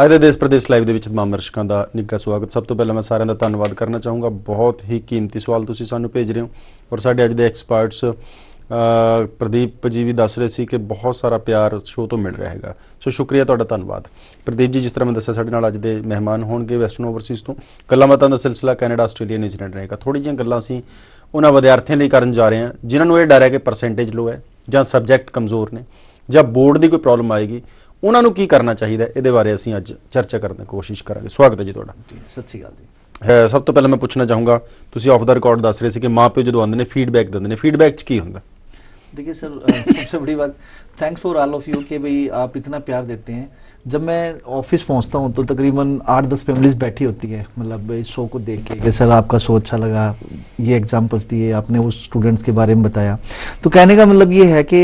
ਅੱਜ ਦੇ ਦੇਸ਼ ਪ੍ਰਦੇਸ਼ ਲਾਈਵ ਦੇ ਵਿੱਚ तमाम ਦਰਸ਼ਕਾਂ ਦਾ ਨਿੱਘਾ ਸਵਾਗਤ। ਸਭ ਤੋਂ ਪਹਿਲਾਂ ਮੈਂ ਸਾਰਿਆਂ ਦਾ ਧੰਨਵਾਦ ਕਰਨਾ ਚਾਹੂੰਗਾ। ਬਹੁਤ ਹੀ ਕੀਮਤੀ ਸਵਾਲ ਤੁਸੀਂ ਸਾਨੂੰ ਭੇਜ ਰਹੇ ਹੋ ਔਰ ਸਾਡੇ ਅੱਜ ਦੇ ਐਕਸਪਰਟਸ प्रदीप जी भी दस रहे थे कि बहुत सारा प्यार शो तो मिल रहा है। सो शुक्रिया तुहाडा धन्नवाद। प्रदीप जी, जिस तरह मैं दस्सिया साडे नाल अज दे मेहमान होणगे वैस्टर्न ओवरसीज़ तो गल्लां बातां दा सिलसिला कैनेडा आस्ट्रेलिया न्यूजीलैंड रहेगा। थोड़ी जिहियां गल्लां असीं उन्हां विद्यार्थियों लई करन जा रहे हैं जिन्हां नूं इह डर है कि परसेंटेज लो है जां सबजैक्ट कमज़ोर ने जां बोर्ड की कोई प्रॉब्लम आएगी, उन्हां नूं की करना चाहिए, इहदे बारे असीं अज चर्चा करने की कोशिश करांगे। स्वागत है जी तुहाडा। सत श्री अकाल जी। सब तो पहले मैं पुछना चाहूँगा, तुसीं ऑफ द रिकॉर्ड दस रहे थे कि माँ प्यो जदों आउंदे ने फीडबैक दिंदे ने, फीडबैक च की हुंदा? देखिए सर, सबसे बड़ी बात thanks for all of you कि भाई आप इतना प्यार देते हैं। जब मैं ऑफिस पहुंचता हूं तो तकरीबन 8-10 फैमिलीज बैठी होती है, मतलब इस शो को देख के कि सर आपका शो अच्छा लगा, ये एग्जांपल्स दिए आपने, उस स्टूडेंट्स के बारे में बताया। तो कहने का मतलब ये है कि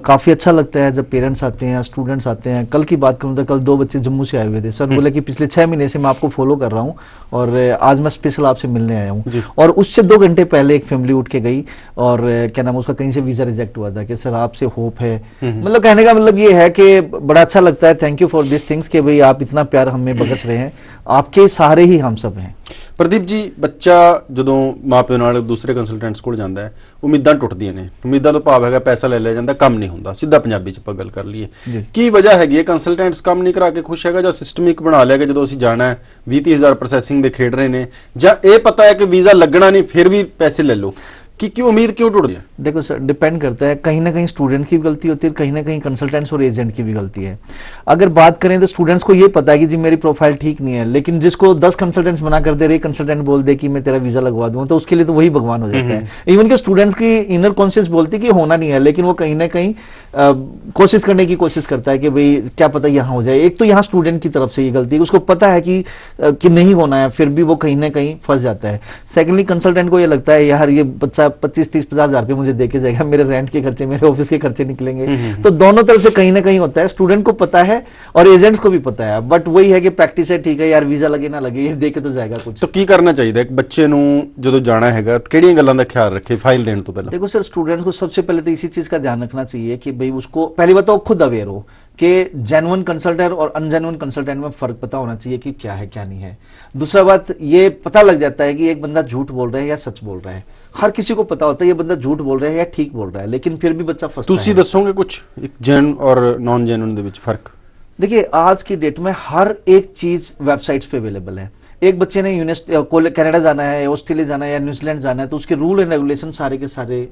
काफ़ी अच्छा लगता है जब पेरेंट्स आते हैं, स्टूडेंट्स आते हैं। कल की बात करूँ तो कल 2 बच्चे जम्मू से आए हुए थे। सर बोले कि पिछले 6 महीने से मैं आपको फॉलो कर रहा हूँ और आज मैं स्पेशल आपसे मिलने आया हूँ। और उससे 2 घंटे पहले एक फैमिली उठ के गई और क्या नाम उसका कहीं से वीज़ा रिजेक्ट हुआ था कि सर आपसे होप है। मतलब कहने का मतलब ये है कि बड़ा अच्छा लगता है। Thank you for this things कि भाई आप इतना प्यार हमें बरस रहे हैं, आपके सहारे ही हम सब हैं। प्रदीप जी, बच्चा जदों माँ प्यो नाल दूसरे कंसलटेंट्स कोल जांदा है, उम्मीदां टुटदियां ने। उम्मीदां तो भाव है पैसा ले लिया जांदा, काम नहीं हुंदा। सीधा पंजाबी च आपां गल कर लईए, की वजह हैगी है? कंसलटेंट्स काम नहीं करा के खुश हैगा जां सिस्टमिक बना लिया कि जदों असीं जाना है 20-30 हज़ार प्रोसैसिंग दे खेड रहे ने, जां ये पता है कि वीज़ा लगना नहीं फिर भी पैसे ले लो? कि क्यों उम्मीद क्यों टूट गई? देखो सर, डिपेंड करता है, कहीं ना कहीं स्टूडेंट की भी गलती होती है, कहीं ना कहीं कंसल्टेंट्स और एजेंट की भी गलती है। अगर बात करें तो स्टूडेंट्स को ये पता है कि जी मेरी प्रोफाइल ठीक नहीं है, लेकिन जिसको 10 कंसल्टेंट्स मना कर दे रहे, कंसल्टेंट बोल दे कि मैं तेरा वीजा लगवा दूंगा, तो उसके लिए तो वही भगवान हो जाता है। इवन के स्टूडेंट्स की इनर कॉन्शियस बोलती है कि होना नहीं है, लेकिन वो कहीं ना कहीं कोशिश करने की कोशिश करता है कि भाई क्या पता यहाँ हो जाए। एक तो यहाँ स्टूडेंट की तरफ से ये गलती है, उसको पता है कि नहीं होना है, फिर भी वो कहीं ना कहीं फंस जाता है। सेकेंडली कंसल्टेंट को ये लगता है यार ये बच्चा 25-30-50 हज़ार रुपये मुझे देके जाएगा, मेरे रेंट के खर्चे, मेरे ऑफिस के खर्चे निकलेंगे। तो दोनों तरफ से कहीं ना कहीं होता है, स्टूडेंट को पता है और एजेंट्स को भी पता है। बट वही है कि प्रैक्टिस है, ठीक है यार वीजा लगे ना लगे, ये देके तो जाएगा कुछ। तो की करना चाहिए एक बच्चे नूं जदों जाना हैगा, किहड़ियां गल्लां दा ख्याल रखे फाइल देने तो पहले? देखो सर, स्टूडेंट्स को सबसे पहले तो इसी चीज का ध्यान रखना चाहिए कि भाई उसको पहली बात तो खुद अवेयर हो कि जेन्युइन कंसल्टेंट और अनजेन्युइन कंसल्टेंट में फर्क पता होना चाहिए कि क्या है क्या नहीं है। दूसरा बात ये पता लग जाता है कि एक बंदा झूठ बोल रहा है या सच बोल रहा है। हर किसी को पता होता है ये बंदा झूठ बोल रहा है या ठीक बोल रहा है, लेकिन फिर भी बच्चा फंसता है। तुसी दसोगे कुछ एक जेन्युइन और नॉन जेन्युइन दे विच फर्क? देखिए, आज की डेट में हर एक चीज वेबसाइट्स पे अवेलेबल है। एक बच्चे ने कनाडा जाना है, ऑस्ट्रेलिया जाना है या न्यूजीलैंड जाना है, तो उसके रूल एंड रेगुलेशन सारे के सारे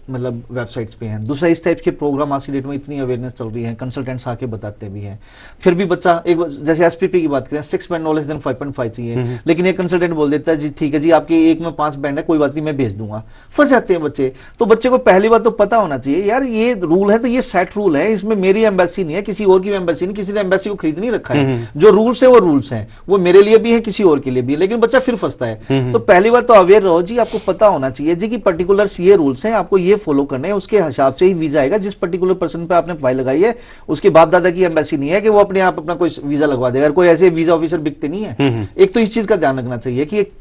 मतलब वेबसाइट्स पे हैं। दूसरा, इस टाइप के प्रोग्राम आज की डेट में इतनी अवेयरनेस चल रही है, कंसल्टेंट्स आके बताते भी हैं। फिर भी बच्चा एक जैसे एसपीपी की बात करें, 6 बैंड नॉलेज देन 5.5 चाहिए, लेकिन एक कंसल्टेंट बोल देता है जी ठीक है जी आपके एक में 5 बैंड है, कोई बात नहीं मैं भेज दूंगा। फंस जाते हैं बच्चे। तो बच्चे को पहली बात तो पता होना चाहिए यार ये रूल है तो ये सेट रूल है, इसमें मेरी एम्बेसी नहीं है, किसी और की एम्बेसी नहीं, किसी ने एम्बेसी को खरीद नहीं रखा है। जो रूल्स है वो रूल्स हैं, वो मेरे लिए भी है किसी और के लिए भी है, लेकिन बच्चा फिर फंसता है। तो पहली बात तो अवेयर रहो जी, आपको पता होना चाहिए जी कि पर्टिकुलर ये रूल्स हैं, आपको ये फॉलो करने हैं, उसके हिसाब से ही वीजा आएगा। जिस पर्टिकुलर पर्सन पे आपने फाइल लगाई है उसके बाप दादा की एम्बेसी नहीं है कि वो अपने आप अपना कोई वीजा लगवा देगा। कोई ऐसे वीजा ऑफिसर बिकते नहीं है। एक तो इस चीज का ध्यान रखना चाहिए कि एक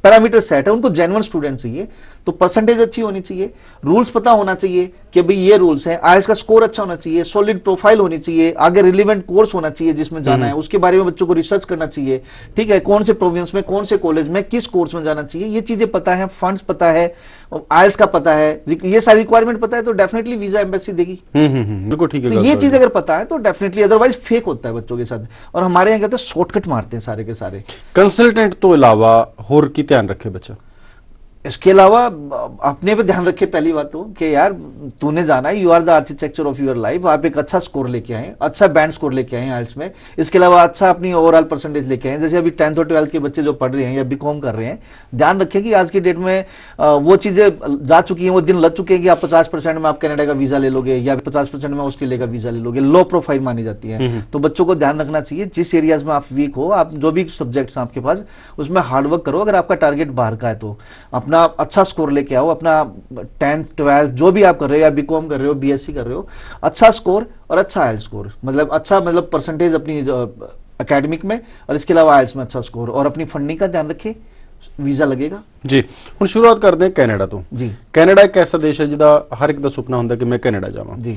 पैरामीटर सेट है, उनको जेन्युइन स्टूडेंट चाहिए, तो परसेंटेज अच्छी होनी चाहिए, रूल्स पता होना चाहिए कि भाई ये रूल्स हैं, आईएलटीएस का स्कोर अच्छा होना चाहिए, सॉलिड प्रोफाइल होनी चाहिए, आगे रिलेवेंट कोर्स होना चाहिए जिसमें जाना है, उसके बारे में बच्चों को रिसर्च करना चाहिए। ठीक है, कौन से प्रोविंस में, कौन से कॉलेज में, किस कोर्स में जाना चाहिए, ये चीजें पता है, फंड्स पता है, आईएलटीएस का पता है, ये सारी रिक्वायरमेंट पता है, तो डेफिनेटली वीजा एम्बेसी देगी। बिल्कुल ठीक है। तो ये चीज अगर पता है तो डेफिनेटली, अदरवाइज फेक होता है बच्चों के साथ। और हमारे यहाँ कहते हैं शॉर्टकट मारते हैं सारे के सारे। कंसल्टेंट तो अलावा होर की ध्यान रखे बच्चा? इसके अलावा अपने पे ध्यान रखे पहली बात तो कि यार तूने जाना है, you are the architecture of your life. आप एक अच्छा स्कोर लेके आए, अच्छा बैंड स्कोर लेके आए आईएलटीएस में। इसके अलावा अच्छा अपनी ओवरऑल परसेंटेज लेके आए। जैसे अभी 10th और 12th के बच्चे जो पढ़ रहे हैं या बीकॉम कर रहे हैं, ध्यान रखें कि आज की डेट में वो चीजें जा चुकी हैं, वो दिन लग चुके हैं कि आप 50% में आप कनाडा का वीजा ले लोगे या 50% में ऑस्ट्रेलिया का वीजा ले लोगे। लो प्रोफाइल मानी जाती है। तो बच्चों को ध्यान रखना चाहिए जिस एरियाज में आप वीक हो, आप जो भी सब्जेक्ट्स हैं आपके पास उसमें हार्डवर्क करो। अगर आपका टारगेट बाहर का है तो अपना अच्छा स्कोर लेके आओ, अपना 10th 12th जो भी आप कर रहे हो या बीकॉम कर रहे हो, बीएससी कर रहे हो, अच्छा स्कोर और अच्छा आईएलटीएस स्कोर, मतलब अच्छा मतलब परसेंटेज अपनी एकेडमिक में, और इसके अलावा आईएलटीएस में अच्छा स्कोर, और अपनी फंडिंग का ध्यान रखें, वीजा लगेगा जी। हुण शुरुआत करते हैं कैनेडा तो जी। कैनेडा एक ऐसा देश है जिहदा हर एक दा सुपना हुंदा कि मैं कैनेडा जावां जी।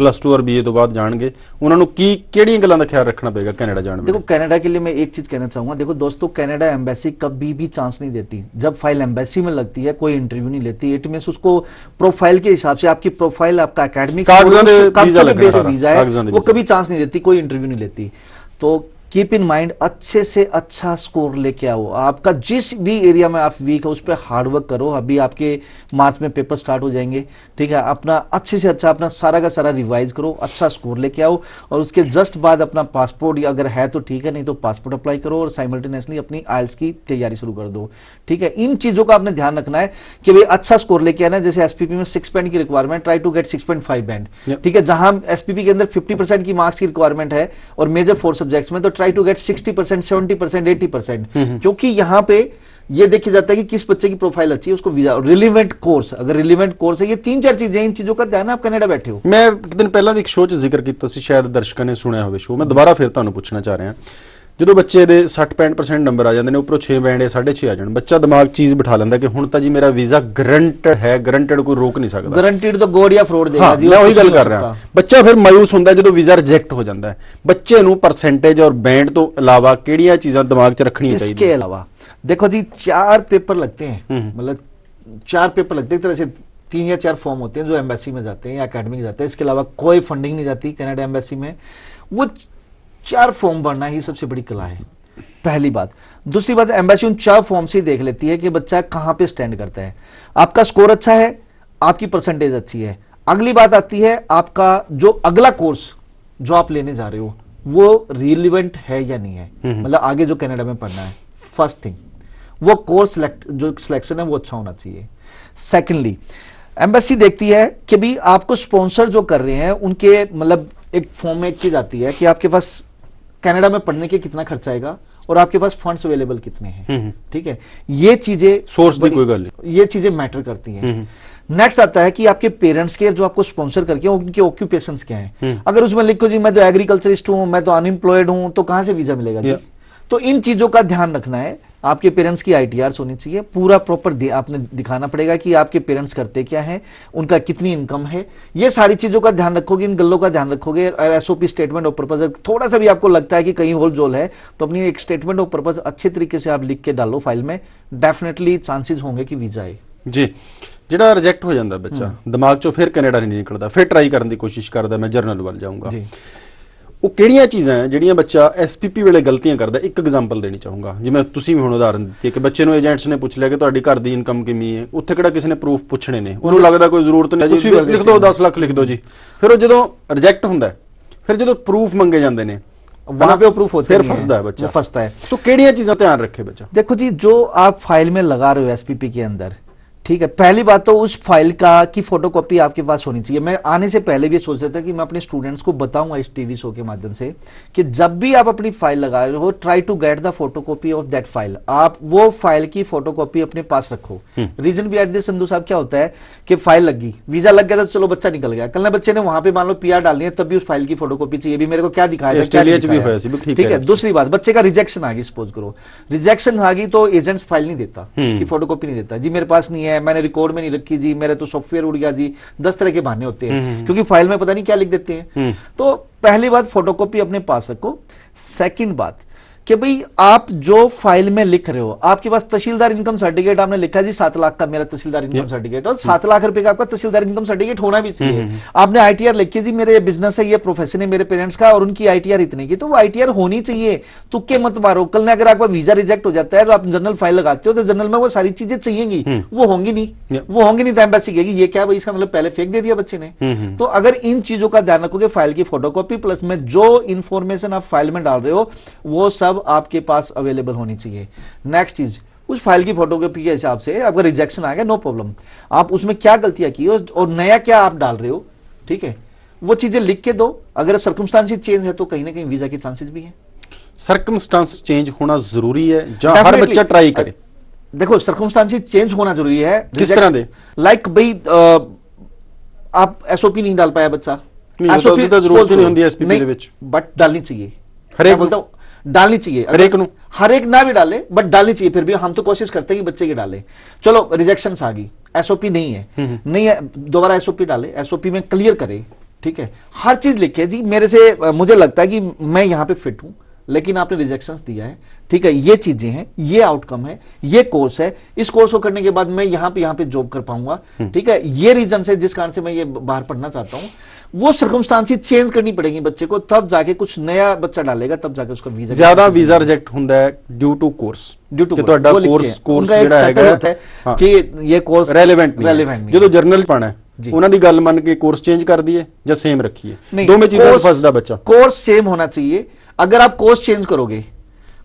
+2 और BA ਤੋਂ ਬਾਅਦ ਜਾਣਗੇ, ਉਹਨਾਂ ਨੂੰ ਕਿਹੜੀਆਂ ਗੱਲਾਂ ਦਾ ਖਿਆਲ ਰੱਖਣਾ ਪਏਗਾ ਕੈਨੇਡਾ जाने में? देखो कनाडा के लिए मैं एक चीज कहना चाहूंगा, देखो दोस्तों कनाडा एम्बेसी कभी भी चांस नहीं देती। जब फाइल एम्बेसी में लगती है कोई इंटरव्यू नहीं लेती। इट मींस उसको प्रोफाइल के हिसाब से, आपकी प्रोफाइल, आपका एकेडमिक वीजा है, वो कभी चांस नहीं देती, कोई इंटरव्यू नहीं लेती। तो कीप इन माइंड, अच्छे से अच्छा स्कोर लेके आओ। आपका जिस भी एरिया में आप वीक है उस पर हार्डवर्क करो। अभी आपके मार्च में पेपर स्टार्ट हो जाएंगे, ठीक है। अपना अच्छे से अच्छा अपना सारा का सारा रिवाइज करो, अच्छा स्कोर लेके आओ, और उसके जस्ट बाद अपना पासपोर्ट अगर है तो ठीक है, नहीं तो पासपोर्ट अप्लाई करो और साइमल्टेनियसली अपनी आइल्स की तैयारी शुरू कर दो, ठीक है। इन चीजों का आपने ध्यान रखना है कि भाई अच्छा स्कोर लेके आना है। जैसे एसपीपी में 6 बैंड की requirement, try to get 6.5 band, ठीक है। जहां एसपीपी के अंदर 50% की मार्क्स की रिक्वायरमेंट है और मेजर 4 सब्जेक्ट्स में, तो ट्राई टू गेट 60%, 70%, 80%, क्योंकि यहां पे ये देखा जाता है कि किस बच्चे की प्रोफाइल अच्छी है, उसको वीजा, रिलेवेंट कोर्स, अगर रिलेवेंट कोर्स है, ये 3-4 चीजें, इन चीजों का ध्यान आप कनाडा बैठे हो। मैं एक दिन पहला भी एक शो 'ਚ ਜ਼ਿਕਰ ਕੀਤਾ ਸੀ, ਸ਼ਾਇਦ ਦਰਸ਼ਕਾਂ ਨੇ ਸੁਣਿਆ ਹੋਵੇ ਸ਼ੋ, ਮੈਂ ਦੁਬਾਰਾ ਫਿਰ ਤੁਹਾਨੂੰ ਪੁੱਛਣਾ ਚਾਹ ਰਿਹਾ। ਜਦੋਂ ਬੱਚੇ ਦੇ 60-65% ਨੰਬਰ ਆ ਜਾਂਦੇ ਨੇ, ਉੱਪਰੋਂ 6 ਬੈਂਡ 6.5 ਆ ਜਾਣ, ਬੱਚਾ ਦਿਮਾਗ ਚੀਜ਼ ਬਿਠਾ ਲੈਂਦਾ ਕਿ ਹੁਣ ਤਾਂ ਜੀ ਮੇਰਾ ਵੀਜ਼ਾ ਗਰੰਟਡ ਹੈ, ਗਰੰਟਡ ਕੋਈ ਰੋਕ ਨਹੀਂ ਸਕਦਾ। ਗਰੰਟਡ ਤਾਂ ਗੋਡ ਜਾਂ ਫਰੋਡ ਦੇਗਾ ਜੀ, ਮੈਂ ਉਹੀ ਗੱਲ ਕਰ ਰਿਹਾ। ਬੱਚਾ ਫਿਰ ਮਾਯੂਸ ਹੁੰਦਾ ਜਦੋਂ ਵੀਜ਼ਾ ਰਿਜੈਕਟ ਹੋ ਜਾਂਦਾ ਹੈ। ਬੱਚੇ ਨੂੰ ਪਰਸੈਂਟੇਜ ਔਰ ਬੈਂਡ ਤੋਂ ਇਲਾਵਾ ਕਿਹੜੀਆਂ ਚੀਜ਼ਾਂ ਦਿਮਾਗ 'ਚ ਰੱਖਣੀਆਂ ਚਾਹੀਦੀਆਂ? इसके अलावा देखो जी 4 पेपर लगते हैं, मतलब 4 पेपर लगते हैं, एक तरह से 3 या 4 फॉर्म होते हैं जो एम्बेसी में जाते हैं या एकेडमिक जाते हैं। इसके अलावा कोई फंडिंग नहीं जाती कनाडा एम्बेसी में। वो 4 फॉर्म भरना ही सबसे बड़ी कला है, पहली बात। दूसरी बात, एम्बेसी उन 4 फॉर्म से ही देख लेती है कि बच्चा कहां पे स्टैंड करता है। आपका स्कोर अच्छा है, आपकी परसेंटेज अच्छी है, अगली बात आती है आपका जो अगला कोर्स जो आप लेने जा रहे हो वो रिलेवेंट है या नहीं है, मतलब आगे जो कनाडा में पढ़ना है। फर्स्ट थिंग, वो कोर्स जो सिलेक्शन है वो अच्छा होना चाहिए। सेकेंडली, एम्बेसी देखती है कि भी आपको स्पॉन्सर जो कर रहे हैं उनके, मतलब एक फॉर्म में एक चीज आती है कि आपके पास कनाडा में पढ़ने के कितना खर्चा आएगा और आपके पास फंड्स अवेलेबल कितने हैं, ठीक है। ये चीजें सोर्स की कोई गल नहीं, ये चीजें मैटर करती हैं। नेक्स्ट आता है कि आपके पेरेंट्स के जो आपको स्पॉन्सर करके उनके ऑक्यूपेशंस क्या हैं। अगर उसमें लिखो जी मैं तो एग्रीकल्चरिस्ट हूं, मैं तो अनएम्प्लॉयड हूं, तो कहां से वीजा मिलेगा जी? तो इन चीजों का ध्यान रखना है। आपके पेरेंट्स की ITRs होनी चाहिए, पूरा प्रॉपर आपने दिखाना पड़ेगा कि आपके पेरेंट्स करते क्या हैं, उनका कितनी इनकम है, ये सारी चीजों का ध्यान रखोगे, इन गल्लों का ध्यान रखोगे। और SOP स्टेटमेंट ऑफ पर्पज, थोड़ा सा भी आपको लगता है कि कहीं होल जोल है तो अपनी एक स्टेटमेंट ऑफ पर्पज अच्छे तरीके से आप लिख के डालो फाइल में, डेफिनेटली चांसेस होंगे कि वीजा आए जी। ਜਿਹੜਾ ਰਿਜੈਕਟ ਹੋ ਜਾਂਦਾ ਬੱਚਾ, ਦਿਮਾਗ 'ਚੋਂ ਫਿਰ ਕੈਨੇਡਾ ਨਹੀਂ ਨਿਕਲਦਾ, ਫਿਰ ਟਰਾਈ ਕਰਨ ਦੀ ਕੋਸ਼ਿਸ਼ ਕਰਦਾ ਮੈਂ ਜਰਨਲ ਵੱਲ ਜਾਊਂਗਾ। ਉਹ ਕਿਹੜੀਆਂ ਚੀਜ਼ਾਂ ਹੈ ਜਿਹੜੀਆਂ ਬੱਚਾ SPP ਵੇਲੇ ਗਲਤੀਆਂ ਕਰਦਾ? ਇੱਕ ਐਗਜ਼ਾਮਪਲ ਦੇਣੀ ਚਾਹੂੰਗਾ, ਜਿਵੇਂ ਤੁਸੀਂ ਵੀ ਹੁਣ ਉਦਾਹਰਨ ਦਿੱਤੀ ਹੈ ਕਿ ਬੱਚੇ ਨੂੰ ਏਜੰਟਸ ਨੇ ਪੁੱਛ ਲਿਆ ਕਿ ਤੁਹਾਡੀ ਘਰ ਦੀ ਇਨਕਮ ਕਿੰਨੀ ਹੈ, ਉੱਥੇ ਕਿਹੜਾ ਕਿਸੇ ਨੇ ਪ੍ਰੂਫ ਪੁੱਛਣੇ ਨੇ, ਉਹਨੂੰ ਲੱਗਦਾ ਕੋਈ ਜ਼ਰੂਰਤ ਨਹੀਂ ਜੀ, ਲਿਖ ਦਿਓ 10 ਲੱਖ ਲਿਖ ਦਿਓ ਜੀ। ਫਿਰ ਉਹ ਜਦੋਂ ਰਿਜੈਕਟ ਹੁੰਦਾ, ਫਿਰ ਜਦੋਂ ਪ੍ਰੂਫ ਮੰਗੇ ਜਾਂਦੇ ਨੇ वहां पे प्रूफ होते फिर फंसता है बच्चा, फंसता है। सो केड़ियां चीजें ध्यान रखे बच्चा? देखो जी, जो आप फाइल में लगा रहे हो SPP के अंदर, ठीक है, पहली बात तो उस फाइल का की फोटोकॉपी आपके पास होनी चाहिए। मैं आने से पहले भी सोच रहा था कि मैं अपने स्टूडेंट्स को बताऊंगा इस टीवी शो के माध्यम से कि जब भी आप अपनी फाइल लगा रहे हो, try to get the photocopy of that file. आप वो फाइल की फोटोकॉपी अपने पास रखो। रीजन भी एट दिस संधू साहब क्या होता है कि फाइल लग गई, वीजा लग गया तो चलो बच्चा निकल गया, कल ना बच्चे ने वहां पे मान लो PR डालनी है, तब भी उस फाइल की फोटोकॉपी चाहिए, भी मेरे को क्या दिखाया, ठीक है। दूसरी बात, बच्चे का रिजेक्शन आ गई, सपोज करो रिजेक्शन आ गई तो एजेंट्स फाइल नहीं देता, कि फोटोकॉपी नहीं देता जी, मेरे पास नहीं है, मैंने रिकॉर्ड में नहीं रखी जी, मेरे तो सॉफ्टवेयर उड़ गया जी, 10 तरह के बहाने होते हैं क्योंकि फाइल में पता नहीं क्या लिख देते हैं। तो पहली बात, फोटोकॉपी अपने पास रखो। सेकंड बात कि भाई आप जो फाइल में लिख रहे हो, आपके पास तहसीलदार इनकम सर्टिफिकेट आपने लिखा जी 7 लाख का मेरा तहसीलदार इनकम सर्टिफिकेट, और 7 लाख रुपए का आपका तहसीलदार इनकम सर्टिफिकेट होना भी चाहिए। आपने ITR लिखी जी मेरे ये बिजनेस है, ये प्रोफेशन है मेरे पेरेंट्स का, और उनकी ITR इतने की, तो वो ITR होनी चाहिए। तुक्के मत मारो, कल ने अगर आपका वीजा रिजेक्ट हो जाता है तो आप जनरल फाइल लगाते हो तो जनरल में वो सारी चीजें चाहिएगी, वो होंगी नहीं, वो होंगी नहीं तो एम्बेसी कहेगी ये क्या भाई, इसका मतलब पहले फेंक दे दिया बच्चे ने। तो अगर इन चीजों का ध्यान रखोगे, फाइल की फोटोकॉपी प्लस में जो इंफॉर्मेशन आप फाइल में डाल रहे हो वो सब आपके पास अवेलेबल होनी चाहिए। नेक्स्ट चीज, उस फाइल की फोटोकॉपी के हिसाब से आपका रिजेक्शन आ गया, नो प्रॉब्लम, आप उसमें क्या गलतियां की और नया क्या आप डाल रहे हो, ठीक है, वो चीजें लिख के दो। अगर सर्कमस्टांसेस चेंज है तो कहीं ना कहीं वीजा के चांसेस भी है। सर्कमस्टांस चेंज होना जरूरी है जहां हर बच्चा ट्राई करे? देखो, सर्कमस्टांसेस चेंज होना जरूरी है। किस तरह दे? लाइक भाई आप SOP नहीं डाल पाया बच्चा, SOP तो जरूरत नहीं होती SPP ਦੇ ਵਿੱਚ, बट डालनी चाहिए। हर एक बोलता हूं डालनी चाहिए। हर एक नू? हर एक ना भी डाले, बट डालनी चाहिए फिर भी। हम तो कोशिश करते हैं कि बच्चे की डाले। चलो रिजेक्शन आ गई, एसओपी नहीं है, दोबारा एसओपी डाले, एसओपी में क्लियर करे, ठीक है, हर चीज लिखे जी मेरे से मुझे लगता है कि मैं यहां पे फिट हूं, लेकिन आपने रिजेक्शंस दिया है, ठीक है, ये चीजें हैं, ये आउटकम है, ये कोर्स है, इस कोर्स को करने के बाद मैं यहां पे जॉब कर पाऊंगा, ठीक है, ये रीजन है जिस कारण से मैं ये बाहर पढ़ना चाहता हूं। वो सर्कमस्टांसेस चेंज करनी पड़ेगी बच्चे को, तब जाके कुछ नया बच्चा डालेगा, तब जाके उसका वीजा। ज्यादा वीजा रिजेक्ट ਹੁੰਦਾ ਹੈ due to course, due to ਤੁਹਾਡਾ ਕੋਰਸ ਜਿਹੜਾ ਹੈਗਾ है कि ये कोर्स रेलेवेंट नहीं ਜਦੋਂ ਜਰਨਲ ਪਾਣਾ ਹੈ ਉਹਨਾਂ ਦੀ ਗੱਲ ਮੰਨ ਕੇ ਕੋਰਸ ਚੇਂਜ ਕਰ ਦਈਏ ਜਾਂ ਸੇਮ ਰੱਖੀਏ, ਦੋਵੇਂ ਚੀਜ਼ਾਂ 'ਚ ਫਸਦਾ ਬੱਚਾ। कोर्स सेम होना चाहिए। अगर आप कोर्स चेंज करोगे,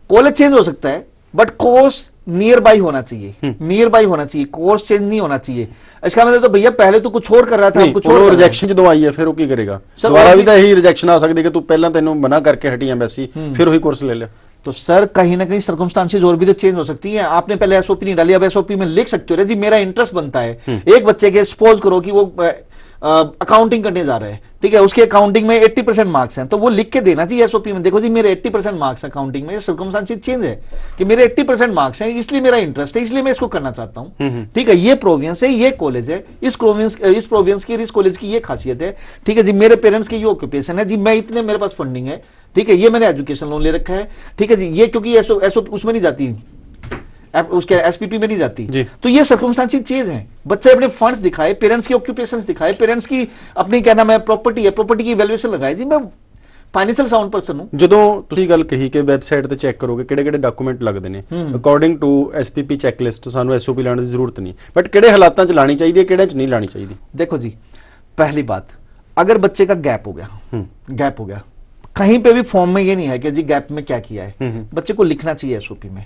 कॉलेज चेंज हो सकता है, बट कोर्स नियर बाई होना चाहिए, नियर बाई होना चाहिए, कोर्स चेंज नहीं होना चाहिए। इसका मतलब तो भैया पहले तो कुछ और कर रहा था, कुछ और ਰਿਜੈਕਸ਼ਨ ਜਦੋਂ ਆਈ ਹੈ ਫਿਰ ਉਹ ਕੀ ਕਰੇਗਾ? ਦੁਬਾਰਾ ਵੀ ਤਾਂ ਇਹੀ ਰਿਜੈਕਸ਼ਨ ਆ ਸਕਦੀ ਕਿ ਤੂੰ ਪਹਿਲਾਂ ਤੈਨੂੰ ਮਨਾ ਕਰਕੇ ਹਟੀ ਐਮਬੈਸੀ, ਫਿਰ ਉਹੀ ਕੋਰਸ ਲੈ ਲਿਆ। तो सर कहीं ना कहीं सर्कमस्टांसेस और भी तो चेंज हो सकती हैं। आपने पहले एसओपी नहीं डाली, अब एसओपी में लिख सकते हो जी मेरा इंटरेस्ट बनता है। एक बच्चे के सपोज करो कि वो अकाउंटिंग करने जा रहे हैं, ठीक है, उसके अकाउंटिंग में 80% मार्क्स हैं, तो वो लिख के देना चाहिए एसओपी में, देखो जी मेरे 80% मार्क्स अकाउंटिंग में, सर्कमस्टांसेस चेंज है कि मेरे 80% मार्क्स हैं, इसलिए मेरा इंटरेस्ट है, इसलिए मैं इसको करना चाहता हूं, ठीक है, ये प्रोविंस है, ये कॉलेज है, इस प्रोविंस की, इस कॉलेज की ये खासियत है, ठीक है जी, मेरे पेरेंट्स की ये ऑक्यूपेशन है जी, मैं इतने मेरे पास फंडिंग है, ठीक है, ये मैंने एजुकेशन लोन ले रखा है, ठीक है जी, ये क्योंकि एसओपी उसमें नहीं जाती, उसके एसपीपी में नहीं जाती, तो ये सर्कमस्टांसेस चेंज हैं। बच्चे अपने फंड्स दिखाए, पेरेंट्स की ऑक्यूपेशंस दिखाए, पेरेंट्स की अपनी क्या नाम है प्रॉपर्टी है, प्रॉपर्टी की वैल्यूएशन लगाए जी। मैं फाइनेंशियल साउंड पर्सन हूं। ਜਦੋਂ ਤੁਸੀਂ ਗੱਲ ਕਹੀ ਕਿ ਵੈਬਸਾਈਟ ਤੇ ਚੈੱਕ ਕਰੋਗੇ ਕਿਹੜੇ ਕਿਹੜੇ ਡਾਕੂਮੈਂਟ ਲੱਗਦੇ ਨੇ, ਅਕੋਰਡਿੰਗ ਟੂ ਐਸਪੀਪੀ ਚੈੱਕਲਿਸਟ ਸਾਨੂੰ ਐਸਓਪੀ ਲਾਉਣ ਦੀ ਜ਼ਰੂਰਤ ਨਹੀਂ, ਬਟ ਕਿਹੜੇ ਹਾਲਾਤਾਂ 'ਚ ਲਾਣੀ ਚਾਹੀਦੀ ਹੈ, ਕਿਹੜੇ 'ਚ ਨਹੀਂ ਲਾਣੀ ਚਾਹੀਦੀ? देखो जी, पहली बात, अगर बच्चे का गैप हो गया, कहीं पे भी फॉर्म में ये नहीं है कि जी गैप में क्या किया है, बच्चे को लिखना चाहिए एसओपी में,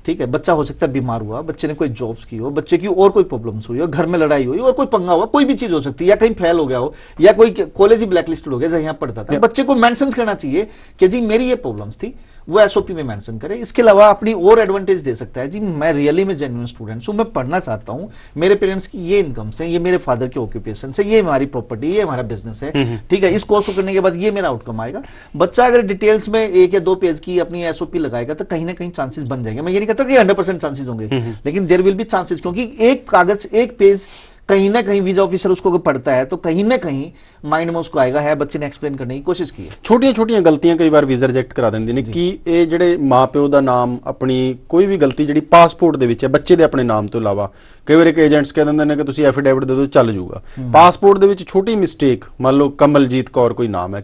ठीक है। बच्चा हो सकता है बीमार हुआ, बच्चे ने कोई जॉब्स की हो, बच्चे की और कोई प्रॉब्लम्स हुई हो, घर में लड़ाई हुई और कोई पंगा हुआ, कोई भी चीज हो सकती है, या कहीं फेल हो गया हो, या कोई कॉलेज ही ब्लैकलिस्टेड हो गया जहां यहाँ पढ़ता था, बच्चे को मेंशन करना चाहिए कि जी मेरी ये प्रॉब्लम्स थी, वो एसओपी में मेंशन करे। इसके अलावा अपनी और एडवांटेज दे सकता है जी, मैं रियली में जेन्युइन स्टूडेंट हूं, मैं पढ़ना चाहता हूं, मेरे पेरेंट्स की ये इनकम्स हैं, ये मेरे फादर के ऑक्यूपेशन है, ये हमारी प्रॉपर्टी, ये हमारा बिजनेस है, ठीक है, इस कोर्स को करने के बाद ये मेरा आउटकम आएगा। बच्चा अगर डिटेल्स में 1 या 2 पेज की अपनी एसओपी लगाएगा तो कहीं ना कहीं चांसेस बन जाएंगे। मैं ये नहीं कहता कि 100% चांसेस होंगे, लेकिन देयर विल बी चांसेस, क्योंकि एक कागज, एक पेज कहीं ना कहीं वीजा ऑफिसर उसको अगर पढ़ता है तो कहीं ना कहीं माइंड में उसको आएगा है बच्चे ने एक्सप्लेन करने की कोशिश की है। ਛੋਟੀਆਂ-ਛੋਟੀਆਂ ਗਲਤੀਆਂ ਕਈ ਵਾਰ ਵੀਜ਼ਾ ਰਿਜੈਕਟ ਕਰਾ ਦਿੰਦੇ ਨੇ ਕਿ ਇਹ ਜਿਹੜੇ ਮਾਪਿਓ ਦਾ ਨਾਮ, ਆਪਣੀ ਕੋਈ ਵੀ ਗਲਤੀ ਜਿਹੜੀ ਪਾਸਪੋਰਟ ਦੇ ਵਿੱਚ ਹੈ ਬੱਚੇ ਦੇ ਆਪਣੇ ਨਾਮ ਤੋਂ ਇਲਾਵਾ, ਕਈ ਵਾਰ ਇੱਕ ਏਜੰਟਸ ਕਹਿ ਦਿੰਦੇ ਨੇ ਕਿ ਤੁਸੀਂ ਐਫੀਡੇਵਿਟ ਦੇ ਦਿਓ ਚੱਲ ਜਾਊਗਾ। ਪਾਸਪੋਰਟ ਦੇ ਵਿੱਚ ਛੋਟੀ ਮਿਸਟੇਕ, ਮੰਨ ਲਓ ਕਮਲਜੀਤ ਕੌਰ ਕੋਈ ਨਾਮ ਹੈ,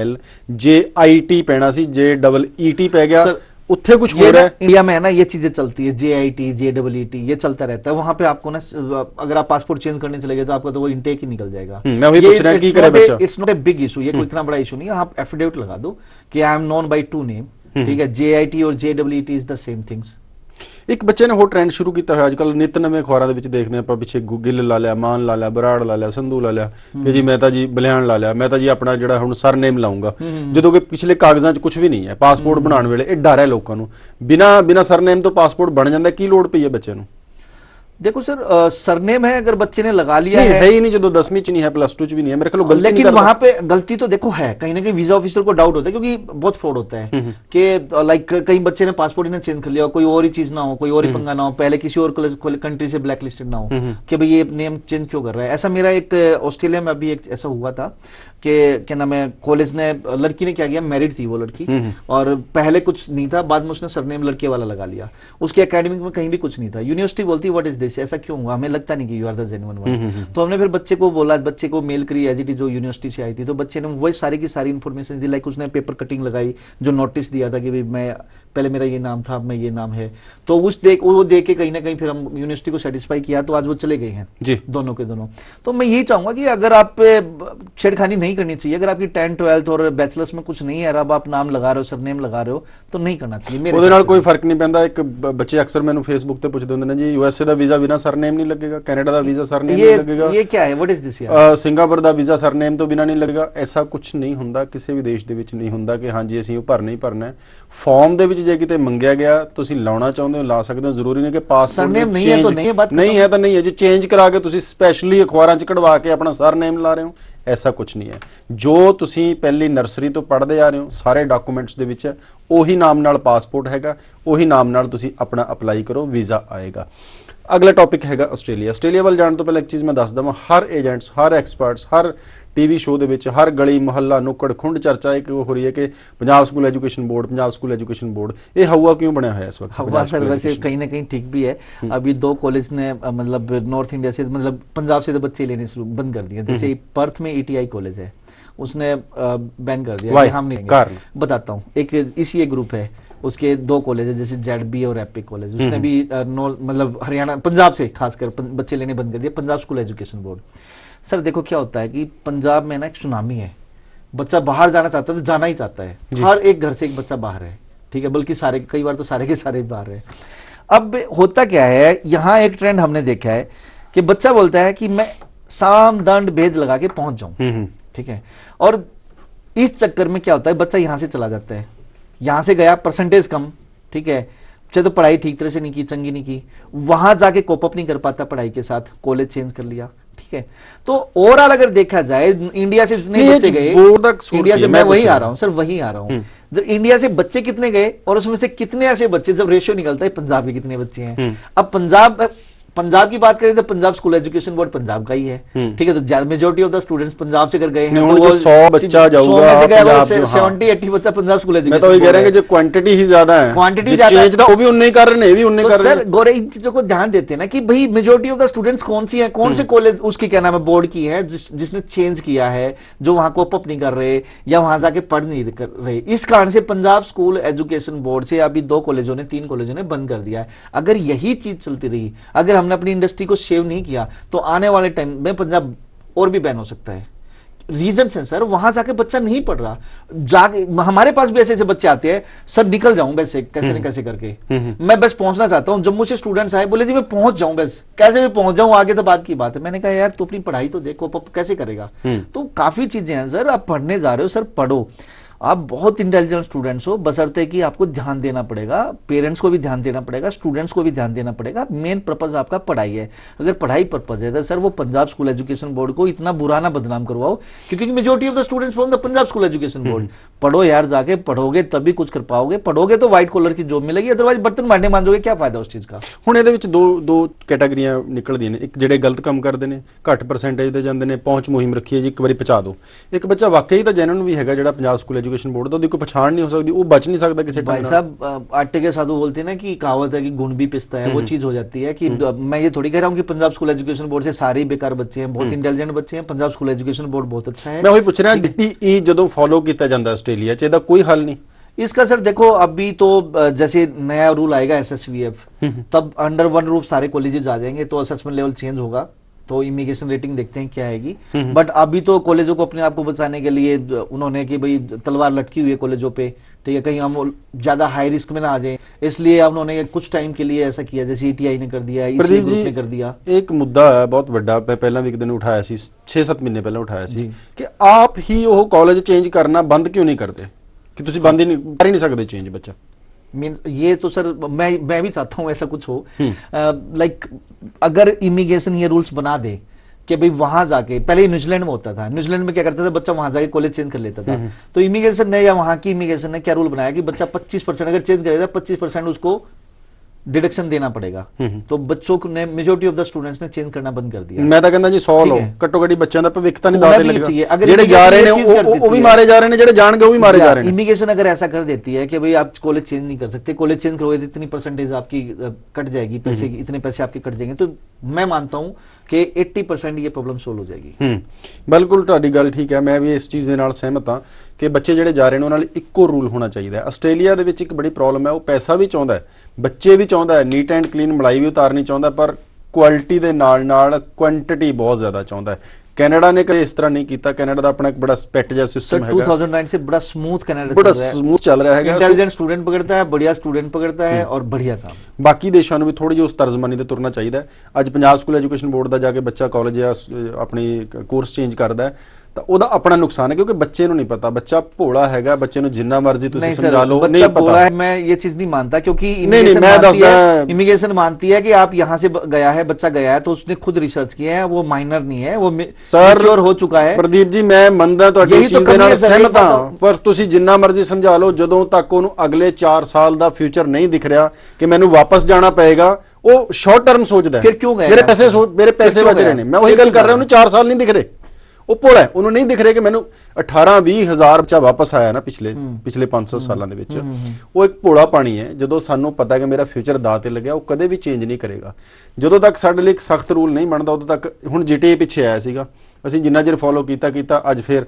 KAMALJIT ਪੈਣਾ ਸੀ, JEET ਪੈ ਗਿਆ, उत्थे कुछ हो रहा है। इंडिया में है ना ये चीजें चलती है, JIT JEET ये चलता रहता है। वहां पे आपको ना अगर आप पासपोर्ट चेंज करने चले गए तो आपका तो वो इंटेक ही निकल जाएगा। मैं वही पूछ रहा हूं कि करे बच्चा, it's not a big issue, ये कोई इतना बड़ा इशू नहीं है। आप एफिडेविट लगा दो कि I am known by 2 name, ठीक है, JIT और JEET is the same things. ਇੱਕ ਬੱਚੇ ਨੇ ਹੋਰ ਟ੍ਰੈਂਡ ਸ਼ੁਰੂ ਕੀਤਾ ਹੋਇਆ, ਅੱਜ ਕੱਲ ਨਿਤ ਨਵੇਂ ਅਖਬਾਰਾਂ ਦੇ ਵਿੱਚ ਦੇਖਦੇ ਆਪਾਂ, ਪਿੱਛੇ ਗਿੱਲ ਲਾ ਲਿਆ, ਮਾਨ ਲਾ ਲਿਆ, ਬਰਾੜ ਲਾ ਲਿਆ, ਸੰਧੂ ਲਾ ਲਿਆ, ਕਿ ਜੀ ਮੈਂ ਤਾਂ ਜੀ ਬਲਿਆਣ ਲਾ ਲਿਆ, ਮੈਂ ਤਾਂ ਜੀ ਆਪਣਾ ਜਿਹੜਾ ਹੁਣ ਸਰਨੇਮ ਲਾਉਂਗਾ, ਜਦੋਂ ਕਿ ਪਿਛਲੇ ਕਾਗਜ਼ਾਂ 'ਚ ਕੁਝ ਵੀ ਨਹੀਂ ਹੈ। ਪਾਸਪੋਰਟ ਬਣਾਉਣ ਵੇਲੇ ਇਹ ਡਰ ਹੈ ਲੋਕਾਂ ਨੂੰ, ਬਿਨਾ ਸਰਨੇਮ ਤੋਂ ਪਾਸਪੋਰਟ ਬਣ ਜਾਂਦਾ, ਕੀ ਲੋੜ ਪਈ ਹੈ ਬੱਚੇ ਨੂੰ? देखो सर, सरनेम है, अगर बच्चे ने लगा लिया है ही नहीं, जो 10वीं च नहीं है, +2 च भी नहीं है, मेरे ख्याल गलती, लेकिन वहां पे गलती तो देखो है, कहीं ना कहीं वीजा ऑफिसर को डाउट होता है, क्योंकि बहुत फ्रॉड होता है कि लाइक कई बच्चे ने पासपोर्ट ही ना चेंज कर लिया, कोई और ही चीज ना हो, कोई और ही पंगा ना हो, पहले किसी और कंट्री से ब्लैक लिस्टेड ना हो कि भाई ये नेम चेंज क्यों कर रहा है। ऐसा मेरा एक ऑस्ट्रेलिया में अभी एक ऐसा हुआ था कि क्या नाम है, कॉलेज ने, लड़की ने क्या किया, मैरिड थी वो लड़की, और पहले कुछ नहीं था, बाद में उसने सरनेम लड़के वाला लगा लिया, उसके एकेडमिक में कहीं भी कुछ नहीं था। यूनिवर्सिटी बोलती व्हाट इज दिस, ऐसा क्यों हुआ, हमें लगता नहीं कि you are the genuine one. तो हमने फिर बच्चे को बोला, बच्चे को मेल करी एज इट इज, जो यूनिवर्सिटी से आई थी, तो बच्चे ने वही सारी की सारी इन्फॉर्मेशन दी, लाइक उसने पेपर कटिंग लगाई, जो नोटिस दिया था कि भाई मैं पहले मेरा ये नाम था, अब मैं ये नाम है, तो वो देख के कहीं ना कहीं फिर हम यूनिवर्सिटी को सेटिस्फाई किया, तो आज वो चले गए हैं जी, दोनों के दोनों। तो मैं यही चाहूंगा कि अगर आप छेड़खानी नहीं करनी चाहिए, अगर आपकी 10th 12th और बैचलर्स में कुछ नहीं है, अब आप नाम लगा रहे हो, सरनेम लगा रहे हो, तो नहीं करना चाहिए। ਉਹਦੇ ਨਾਲ ਕੋਈ ਫਰਕ ਨਹੀਂ ਪੈਂਦਾ। ਇੱਕ ਬੱਚੇ ਅਕਸਰ ਮੈਨੂੰ ਫੇਸਬੁੱਕ ਤੇ ਪੁੱਛਦੇ ਹੁੰਦੇ ਨੇ ਜੀ USA ਦਾ ਵੀਜ਼ਾ ਬਿਨਾ ਸਰਨੇਮ ਨਹੀਂ ਲੱਗੇਗਾ, ਕੈਨੇਡਾ ਦਾ ਵੀਜ਼ਾ ਸਰਨੇਮ नहीं लगेगा, ये क्या है, व्हाट इज दिस यार, ਸਿੰਗਾਪੁਰ ਦਾ ਵੀਜ਼ਾ ਸਰਨੇਮ ਤੋਂ ਬਿਨਾ ਨਹੀਂ ਲੱਗੇਗਾ। ਐਸਾ ਕੁਝ ਨਹੀਂ ਹੁੰਦਾ, ਕਿਸੇ ਵੀ ਦੇਸ਼ ਦੇ ਵਿੱਚ ਨਹੀਂ ਹੁੰਦਾ ਕਿ ਹਾਂਜੀ ਅਸੀਂ ਉਹ ਭਰਨਾ ਹੀ ਭਰਨਾ ਹੈ। ਫਾਰਮ ਦੇ ਵਿੱਚ ਜੇ ਕਿਤੇ ਮੰਗਿਆ ਗਿਆ ਤੁਸੀਂ ਲਾਉਣਾ ਚਾਹੁੰਦੇ ਹੋ ਲਾ ਸਕਦੇ ਹੋ, ਜ਼ਰੂਰੀ ਨਹੀਂ ਕਿ ਪਾਸਪੋਰਟ सरनेम नहीं है तो नहीं है, बात ਨਹੀਂ ਹੈ ਤਾਂ ਨਹੀਂ ਹੈ। ਜੇ ਚੇਂਜ ਕਰਾ ਕੇ ਤੁਸੀਂ ਸਪੈਸ਼ਲੀ ਅਖਬਾਰਾਂ 'ਚ ਕਢਵਾ ਕੇ ਆਪਣਾ ਸਰਨੇਮ ਲਾ ਰਹੇ ਹੋ, ऐसा कुछ नहीं है। ਜੋ ਤੁਸੀਂ ਪਹਿਲੀ ਨਰਸਰੀ ਤੋਂ ਪੜ੍ਹਦੇ ਆ ਰਹੇ ਹੋ ਸਾਰੇ ਡਾਕੂਮੈਂਟਸ ਦੇ ਵਿੱਚ ਹੈ, ਉਹੀ ਨਾਮ ਨਾਲ ਪਾਸਪੋਰਟ ਹੈਗਾ, ਉਹੀ ਨਾਮ ਨਾਲ ਤੁਸੀਂ ਆਪਣਾ ਅਪਲਾਈ ਕਰੋ, ਵੀਜ਼ਾ ਆਏਗਾ। ਅਗਲਾ ਟੌਪਿਕ ਹੈਗਾ ਆਸਟ੍ਰੇਲੀਆ। ਆਸਟ੍ਰੇਲੀਆ ਵੱਲ ਜਾਣ ਤੋਂ ਪਹਿਲਾਂ ਇੱਕ ਚੀਜ਼ ਮੈਂ ਦੱਸ ਦਵਾਂ, ਹਰ ਏਜੰਟਸ, ਹਰ ਐਕਸਪਰਟਸ, ਹਰ ਟੀਵੀ ਸ਼ੋਅ ਦੇ ਵਿੱਚ, ਹਰ ਗਲੀ ਮੁਹੱਲਾ ਨੁੱਕੜ ਖੁੰਡ ਚਰਚਾ ਇੱਕ ਹੋ ਰਹੀ ਹੈ ਕਿ Punjab school education board, Punjab school education board, ये हवा क्यों बना है इस वक्त? हवा सर वैसे कहीं ना कहीं ठीक भी है। अभी 2 कॉलेज ने मतलब नॉर्थ इंडिया से, मतलब पंजाब से तो बच्चे लेने शुरू बंद कर दिए। जैसे पर्थ में ETI कॉलेज है, उसने बैन कर दिया कि हम नहीं लेंगे। बताता हूँ, एक ECA ग्रुप है, उसके 2 कॉलेज है, जैसे ZB और एपिक कॉलेज, उसने भी मतलब हरियाणा, पंजाब से खासकर बच्चे लेने बंद कर दिए, Punjab school education board. Sir देखो क्या होता है कि पंजाब में ना एक सुनामी है, बच्चा बाहर जाना चाहता है तो जाना ही चाहता है, हर एक घर से एक बच्चा बाहर है, ठीक है, बल्कि सारे, कई बार तो सारे के सारे बाहर है। अब होता क्या है, यहाँ एक ट्रेंड हमने देखा है कि बच्चा बोलता है कि मैं साम दंड भेद लगा के पहुंच जाऊं, ठीक है, और इस चक्कर में क्या होता है, बच्चा यहां से चला जाता है, यहां से गया, परसेंटेज कम, ठीक है, चाहे तो पढ़ाई ठीक तरह से नहीं की, चंगी नहीं की, वहां जाके कोप अप नहीं कर पाता पढ़ाई के साथ, कॉलेज चेंज कर लिया, ठीक है। तो ओवरऑल अगर देखा जाए, इंडिया से जितने बच्चे गए, इंडिया से, मैं वही आ रहा हूं सर, वही आ रहा हूं, जब इंडिया से बच्चे कितने गए और उसमें से कितने ऐसे बच्चे, जब रेशियो निकलता है पंजाब के कितने बच्चे हैं, अब पंजाब की बात करें तो Punjab school education board Punjab का ही है, ठीक है, तो majority of the students Punjab से कर गए हैं, तो 100 बच्चा जाऊंगा 70-80 बच्चा पंजाब स्कूल एजुकेशन। मैं तो वही कह रहा हूं कि जो क्वांटिटी ही ज्यादा है, क्वांटिटी ज्यादा चेंज था वो भी उन्हें कर रहे हैं, ये भी उन्हें कर रहे हैं। सर गोरे इन चीजों को ध्यान देते हैं ना कि भाई मेजोरिटी ऑफ द स्टूडेंट्स कौन सी है, कौन से कॉलेज, उसकी क्या नाम है, बोर्ड की है, जिसने चेंज किया है, जो वहां कोप अप नहीं कर रहे या वहां जाके पढ़ नहीं कर रहे। इस कारण से पंजाब स्कूल एजुकेशन बोर्ड से अभी 2 कॉलेजों ने, 3 कॉलेजों ने बंद कर दिया है। अगर यही चीज चलती रही, अगर हमने अपनी इंडस्ट्री को सेव नहीं किया, तो आने वाले टाइम में पंजाब और भी बैन हो सकता है। रीजन है सर, वहां जाके बच्चा नहीं पढ़ रहा, जाके हमारे पास भी ऐसे ऐसे बच्चे आते हैं, सर निकल जाऊं बस कैसे न कैसे करके, मैं बस पहुंचना चाहता हूं। जम्मू से स्टूडेंट्स आए, बोले जी मैं पहुंच जाऊं, बस कैसे भी पहुंच जाऊं, आगे तो बात की बात है। मैंने कहा यार तू अपनी पढ़ाई तो देखो, कैसे करेगा। तो काफी चीजें हैं सर, आप पढ़ने जा रहे हो सर, पढ़ो, आप बहुत इंटेलिजेंट स्टूडेंट्स हो, बशर्ते कि आपको ध्यान देना पड़ेगा, पेरेंट्स को भी ध्यान देना पड़ेगा, स्टूडेंट्स को भी ध्यान देना पड़ेगा। मेन पर्पज आपका पढ़ाई है। अगर पढ़ाई पर्पज है तो सर वो पंजाब स्कूल एजुकेशन बोर्ड को इतना बुरा ना बदनाम करवाओ, क्योंकि majority of the students from the Punjab school education board. पढ़ो यार, जाके पढ़ोगे तभी कुछ कर पाओगे, पढ़ोगे तो व्हाइट कॉलर की जॉब मिलेगी, अदरवाइज बर्तन मारने मांजोगे, क्या फायदा उस चीज का। ਹੁਣ ਇਹਦੇ ਵਿੱਚ ਦੋ ਕੈਟਾਗਰੀਆਂ ਨਿਕਲਦੀਆਂ ਨੇ, ਇੱਕ ਜਿਹੜੇ ਗਲਤ ਕੰਮ ਕਰਦੇ ਨੇ, ਘੱਟ ਪਰਸੈਂਟੇਜ ਦੇ ਜਾਂਦੇ ਨੇ, ਪਹੁੰਚ ਮੁਹਿੰਮ ਰੱਖੀ ਹੈ ਜੀ, ਇੱਕ ਵਾਰੀ ਪਹੁੰਚਾ ਦਿਓ। ਇੱਕ ਬੱਚਾ ਵਾਕਈ ਤਾਂ ਜੈਨੂਨ ਵੀ ਹੈਗਾ, ਜਿਹੜਾ ਪੰਜਾਬ ਸਕੂਲ ਐਜੂਕੇਸ਼ਨ ਬੋਰਡ ਦਾ, ਉਹਦੀ ਕੋਈ पहचान नहीं हो सकती, वो बच नहीं सकता किसी भाई साहब आटे के साधु बोलते हैं ना कि कहावत है कि गुण भी पिसता है, वो चीज हो जाती है कि मैं ये थोड़ी कह रहा हूँ कि पंजाब स्कूल एजुकेशन बोर्ड से सारे बेकार बच्चे हैं, बहुत इंटेलिजेंट बच्चे हैं, पंजाब स्कूल एजुकेशन बोर्ड बहुत अच्छा है। मैं वही पूछ रहा DTE ਜਦੋਂ ਫੋਲੋ ਕੀਤਾ ਜਾਂਦਾ ਆਸਟ੍ਰੇਲੀਆ 'ਚ, ਇਹਦਾ ਕੋਈ ਹੱਲ नहीं? इसका सर देखो, अभी तो जैसे नया रूल आएगा SSVF, तब अंडर वन रूफ सारे कॉलेजेस आ जाएंगे, तो असेसमेंट लेवल चेंज होगा, तो इमिग्रेशन रेटिंग देखते हैं क्या आएगी। बट अभी तो कॉलेजों को अपने आप को बचाने के लिए उन्होंने कि भाई तलवार लटकी हुई है कॉलेजों पे, ठीक है, कहीं हम ज्यादा हाई रिस्क में ना आ जाए, इसलिए अब उन्होंने कुछ टाइम के लिए ऐसा किया, जैसे ETI ने कर दिया, ECA ग्रुप ने कर दिया। एक मुद्दा है बहुत बड़ा, मैं पहला भी एक दिन उठाया सी, 6-7 महीने पहले उठाया सी कि आप ही वो कॉलेज चेंज करना बंद क्यों नहीं करते, कि तुसी बंद ही नहीं कर ही नहीं सकते चेंज बच्चा। ये तो सर मैं भी चाहता हूं ऐसा कुछ हो, लाइक अगर इमिग्रेशन ये रूल्स बना दे कि भाई वहां जाके, पहले न्यूजीलैंड में होता था, न्यूजीलैंड में क्या करता था, बच्चा वहां जाके कॉलेज चेंज कर लेता था, तो इमिग्रेशन ने या वहां की इमिग्रेशन ने क्या रूल बनाया कि बच्चा 25% अगर चेंज करेगा, 25% उसको डिडक्शन देना पड़ेगा। तो बच्चों ने, मेजोरिटी ऑफ द स्टूडेंट्स ने चेंज करना बंद कर दिया। मैं तो कहता जी 100 लो, घट्टो घट्टी बच्चों का भविख तो नहीं दाते लगेगा, अगर ਜਿਹੜੇ ਜਾ ਰਹੇ ਨੇ ਉਹ ਵੀ ਮਾਰੇ ਜਾ ਰਹੇ ਨੇ, ਜਿਹੜੇ ਜਾਣਗੇ ਉਹ ਵੀ ਮਾਰੇ ਜਾ ਰਹੇ ਨੇ। इमिग्रेशन अगर ऐसा कर देती है कि भाई आप कॉलेज चेंज नहीं कर सकते, कॉलेज चेंज करोगे तो इतनी परसेंटेज आपकी कट जाएगी, पैसे इतने पैसे आपके कट जाएंगे, तो मैं मानता हूं कि 80% ये प्रॉब्लम सोल्व हो जाएगी। बिल्कुल ਤੁਹਾਡੀ ਗੱਲ ਠੀਕ ਹੈ, ਮੈਂ ਵੀ ਇਸ ਚੀਜ਼ ਦੇ ਨਾਲ ਸਹਿਮਤ ਹਾਂ ਕਿ ਬੱਚੇ ਜਿਹੜੇ ਜਾ ਰਹੇ ਨੇ ਉਹਨਾਂ ਲਈ ਇੱਕੋ ਰੂਲ ਹੋਣਾ ਚਾਹੀਦਾ ਹੈ। ਆਸਟ੍ਰੇਲੀਆ ਦੇ ਵਿੱਚ ਇੱਕ ਬੜੀ ਪ੍ਰੋਬਲਮ ਹੈ, ਉਹ ਪੈਸਾ ਵੀ ਚਾਹੁੰਦਾ ਹੈ, ਬੱਚੇ ਵੀ ਚਾਹੁੰਦਾ ਹੈ, ਨੀਟ ਐਂਡ ਕਲੀਨ ਮਲਾਈ ਵੀ ਉਤਾਰਨੀ ਚਾਹੁੰਦਾ, ਪਰ ਕੁਆਲਿਟੀ ਦੇ ਨਾਲ ਨਾਲ ਕੁਆਂਟੀਟੀ ਬਹੁਤ ਜ਼ਿਆਦਾ ਚਾਹੁੰਦਾ ਹੈ। कनाडा ने कभी इस तरह नहीं किया, कनाडा का अपना एक बड़ा स्पेट जैसा सिस्टम है, 2009 से बड़ा स्मूथ कनाडा बड़ा स्मूथ चल रहा है, इंटेलिजेंट स्टूडेंट पकड़ता है, बढ़िया स्टूडेंट पकड़ता है और बढ़िया काम। बाकी देशों ਨੂੰ ਵੀ ਥੋੜੀ ਜਿਹੀ ਉਸ ਤਰਜ਼ਮਾਨੀ ਤੇ ਤੁਰਨਾ ਚਾਹੀਦਾ ਹੈ। ਅੱਜ ਪੰਜਾਬ ਸਕੂਲ ਐਜੂਕੇਸ਼ਨ ਬੋਰਡ ਦਾ ਜਾ ਕੇ ਬੱਚਾ ਕਾਲਜ ਜਾਂ ਆਪਣੀ ਕੋਰਸ ਚੇਂਜ ਕਰਦਾ ਹੈ ਤਾਂ ਉਹਦਾ ਆਪਣਾ ਨੁਕਸਾਨ ਹੈ, ਕਿਉਂਕਿ ਬੱਚੇ ਨੂੰ ਨਹੀਂ ਪਤਾ, ਬੱਚਾ ਭੋਲਾ ਹੈਗਾ, ਬੱਚੇ ਨੂੰ ਜਿੰਨਾ मर्जी ਤੁਸੀਂ नहीं समझा सर, लो, बच्चा नहीं बोला पता। है, मैं ये चीज नहीं मानता, क्योंकि नहीं, मैं दसदा इमिग्रेशन मानती है कि आप यहाँ से गया है, बच्चा गया है तो उसने खुद रिसर्च किया है, वो माइनर नहीं है, वो सर मैच्योर हो चुका है। ਪ੍ਰਦੀਪ ਜੀ ਮੈਂ ਮੰਨਦਾ ਤੁਹਾਡੀ यही तो ਚੀਜ਼ ਦੇ कमी ਨਾਲ है सर, एक ਸਹਿਮਤ बात ਹਾਂ, ਪਰ ਤੁਸੀਂ ਜਿੰਨਾ ਮਰਜ਼ੀ ਸਮਝਾ ਲਓ, ਜਦੋਂ ਤੱਕ ਉਹਨੂੰ ਅਗਲੇ 4 ਸਾਲ ਦਾ ਫਿਊਚਰ ਨਹੀਂ ਦਿਖ ਰਿਹਾ ਕਿ ਮੈਨੂੰ ਵਾਪਸ ਜਾਣਾ ਪਏਗਾ, ਉਹ ਸ਼ਾਰਟ ਟਰਮ ਸੋਚਦਾ ਹੈ। ਫਿਰ ਕਿਉਂ ਗਏ ਮੇਰੇ आप? ਪੈਸੇ ਮੇਰੇ फिर ਪੈਸੇ क्यों ਬਚ गए? ਰਹੇ ਨੇ, ਮੈਂ ਉਹੀ फिर ਗੱਲ क्यों ਕਰ ਰਿਹਾ, गए? ਉਹਨੂੰ 4 ਸਾਲ ਨਹੀਂ ਦਿਖ ਰਹੇ, ਉਹ ਭੋਲਾ ਹੈ, ਉਹਨੂੰ ਨਹੀਂ ਦਿਖ ਰਿਹਾ ਕਿ ਮੈਨੂੰ 18-20 ਹਜ਼ਾਰ ਬੱਚਾ ਵਾਪਸ ਆਇਆ ਨਾ ਪਿਛਲੇ 500 ਸਾਲਾਂ ਦੇ ਵਿੱਚ, ਉਹ ਇੱਕ ਭੋਲਾ ਪਾਣੀ ਹੈ। ਜਦੋਂ ਸਾਨੂੰ ਪਤਾ ਕਿ ਮੇਰਾ ਫਿਊਚਰ ਦਾਅ ਤੇ ਲੱਗਿਆ, ਉਹ ਕਦੇ ਵੀ ਚੇਂਜ ਨਹੀਂ ਕਰੇਗਾ। ਜਦੋਂ ਤੱਕ ਸਾਡੇ ਲਈ ਇੱਕ ਸਖਤ ਰੂਲ ਨਹੀਂ ਬਣਦਾ, ਉਦੋਂ ਤੱਕ ਹੁਣ ਜੀਟੀਏ ਪਿੱਛੇ ਆਇਆ ਸੀਗਾ, ਅਸੀਂ ਜਿੰਨਾ ਚਿਰ ਫੋਲੋ ਕੀਤਾ ਅੱਜ ਫਿਰ